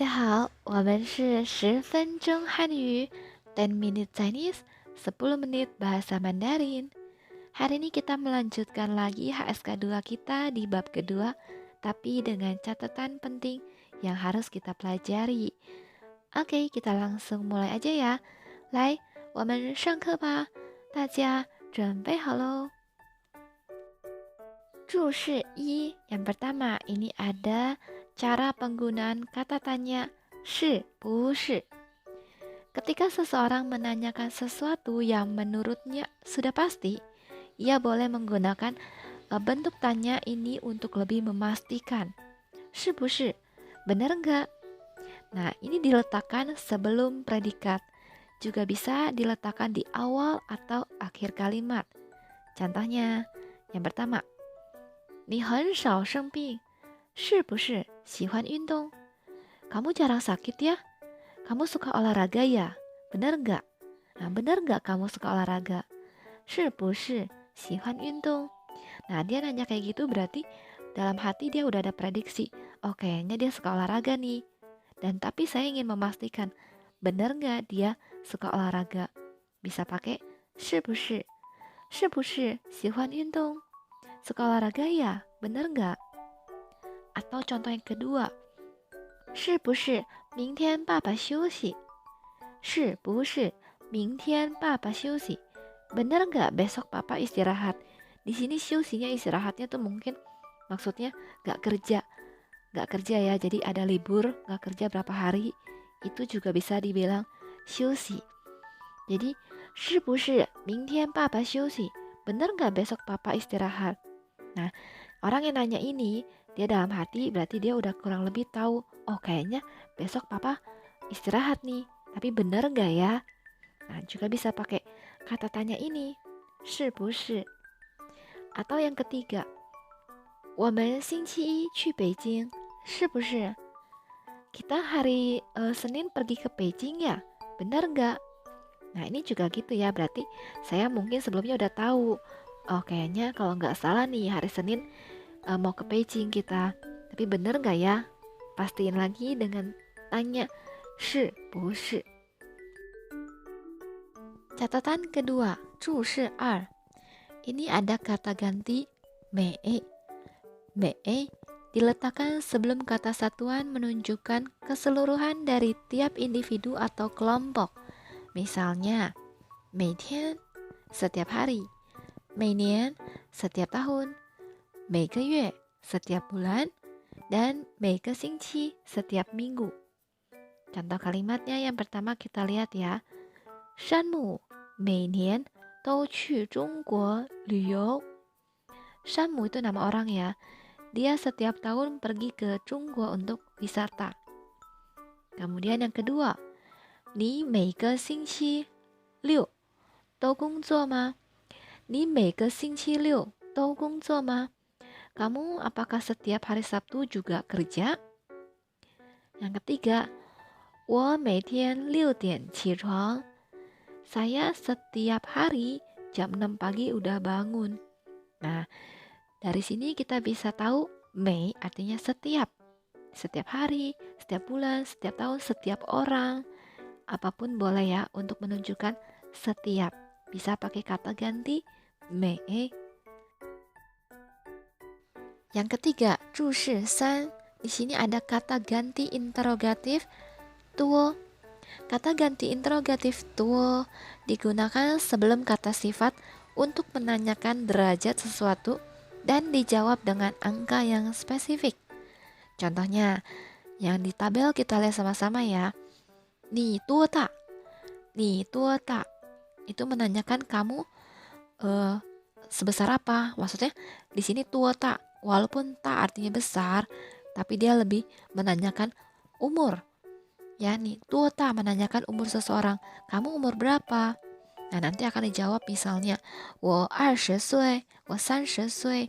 家好，我们是10分钟汉语 10 minute Chinese 10 menit bahasa Mandarin. Hari ini kita melanjutkan lagi HSK 2 kita di bab kedua, tapi dengan catatan penting yang harus kita pelajari. Oke, kita langsung mulai aja ya. 来，我们上课吧，大家准备好喽。注释一 yang pertama, ini ada cara penggunaan kata tanya 是不是. Ketika seseorang menanyakan sesuatu yang menurutnya sudah pasti, ia boleh menggunakan bentuk tanya ini untuk lebih memastikan. 是不是? Benar enggak? Nah, ini diletakkan sebelum predikat. Juga bisa diletakkan di awal atau akhir kalimat. Contohnya, yang pertama, 你很少生病，是不是喜欢运动? Kamu jarang sakit ya? Kamu suka olahraga ya? Benar nggak? Nah, benar nggak kamu suka olahraga? 是不是喜欢运动? Nah, dia nanya kayak gitu berarti dalam hati dia udah ada prediksi. Oh, kayaknya dia suka olahraga nih. Dan tapi saya ingin memastikan, benar nggak dia suka olahraga? Bisa pakai 是不是？是不是喜欢运动? Suka olahraga ya? Bener nggak? Atau contoh yang kedua, 是不是明天爸爸休息? 是不是明天爸爸休息? Bener nggak besok papa istirahat? Di sini 休息nya istirahatnya tuh mungkin maksudnya nggak kerja ya. Jadi ada libur, nggak kerja berapa hari, itu juga bisa dibilang 休息. Jadi 是不是明天爸爸休息? Bener nggak besok papa istirahat? Nah, orang yang nanya ini, dia dalam hati berarti dia udah kurang lebih tahu, oh kayaknya besok papa istirahat nih, tapi bener gak ya? Nah, juga bisa pakai kata tanya ini, 是不是? Atau yang ketiga, 我们星期一去北京，是不是? Kita hari Senin pergi ke Beijing ya? Bener gak? Nah, ini juga gitu ya, berarti saya mungkin sebelumnya udah tahu, oh kayaknya kalau nggak salah nih hari Senin mau ke Beijing kita. Tapi bener nggak ya? Pastiin lagi dengan tanya 是不是? Catatan kedua, 注释2. Ini ada kata ganti 美. 美 diletakkan sebelum kata satuan menunjukkan keseluruhan dari tiap individu atau kelompok. Misalnya, 每天 setiap hari, 每年 setiap tahun, 每个月 setiap bulan, dan 每个星期 setiap minggu. Contoh kalimatnya yang pertama kita lihat ya. 山姆每年都去中国旅游. Shanmu itu nama orang ya. Dia setiap tahun pergi ke Zhongguo untuk wisata. Kemudian yang kedua, 你每个星期六都工作吗? 你每个星期六都工作吗? Kamu apakah setiap hari Sabtu juga kerja? Yang ketiga, 我每天6点起床. Saya setiap hari jam 6 pagi udah bangun. Nah, dari sini kita bisa tahu 每 artinya setiap. Setiap hari, setiap bulan, setiap tahun, setiap orang. Apapun boleh ya untuk menunjukkan setiap. Bisa pakai kata ganti 每. Yang ketiga, 注释3. Di sini ada kata ganti interrogatif 多. Kata ganti interrogatif 多 digunakan sebelum kata sifat untuk menanyakan derajat sesuatu dan dijawab dengan angka yang spesifik. Contohnya, yang di tabel kita lihat sama-sama ya. 你多大? 你多大? Itu menanyakan kamu sebesar apa? Maksudnya di sini 多大 walaupun tak artinya besar, tapi dia lebih menanyakan umur. Ya nih, 多大 menanyakan umur seseorang. Kamu umur berapa? Nah, nanti akan dijawab misalnya 我20岁, 我30岁.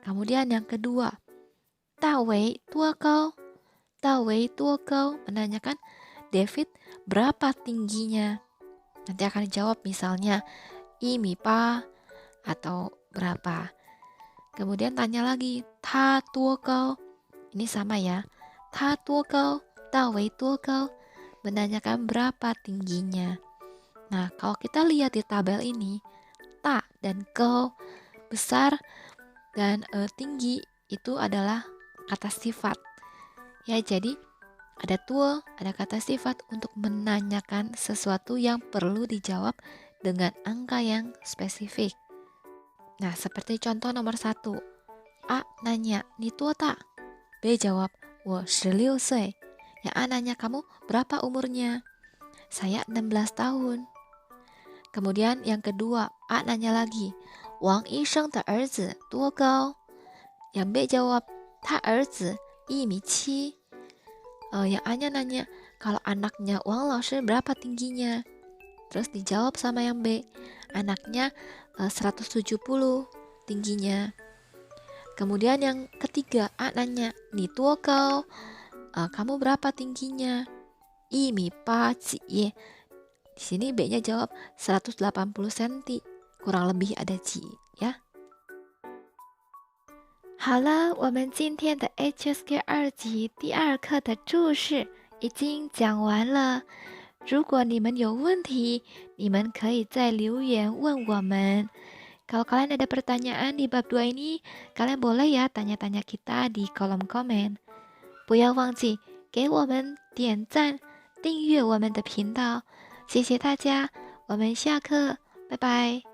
Kemudian yang kedua, 大为多高? 大为多高 menanyakan David berapa tingginya? Nanti akan dijawab misalnya 1.8 meter atau berapa. Kemudian tanya lagi, 他多高? Ini sama ya. 他多高到为多高, menanyakan berapa tingginya. Nah, kalau kita lihat di tabel ini, ta dan kau, besar dan tinggi itu adalah kata sifat. Ya, jadi ada tua, ada kata sifat untuk menanyakan sesuatu yang perlu dijawab dengan angka yang spesifik. Nah, seperti contoh nomor 1. A nanya, "Ni tua tak?" B jawab, 我16岁. Ya, A nanya, "Kamu berapa umurnya?" Saya 16 tahun. Kemudian yang kedua, A nanya lagi, 王医生的儿子多高? Yang B jawab, 他儿子1米7. Yang A-nya nanya, kalau anaknya Wang Laoshi berapa tingginya? Terus dijawab sama yang B, anaknya 170 tingginya. Kemudian yang ketiga, A nanya, "Ni tuo kau?" Kamu berapa tingginya? 1米8 ji. Di sini B-nya jawab 180 cm. Kurang lebih ada ji, ya. 好了，我们今天的 HSK 2级第2课的注释已经讲完了。如果你们有问题，你们可以在留言问我们。Kalau kalian ada pertanyaan di bab 2 ini, kalian boleh ya tanya-tanya kita di kolom komen. 不要忘记给我们点赞，订阅我们的频道。谢谢大家，我们下课，拜拜。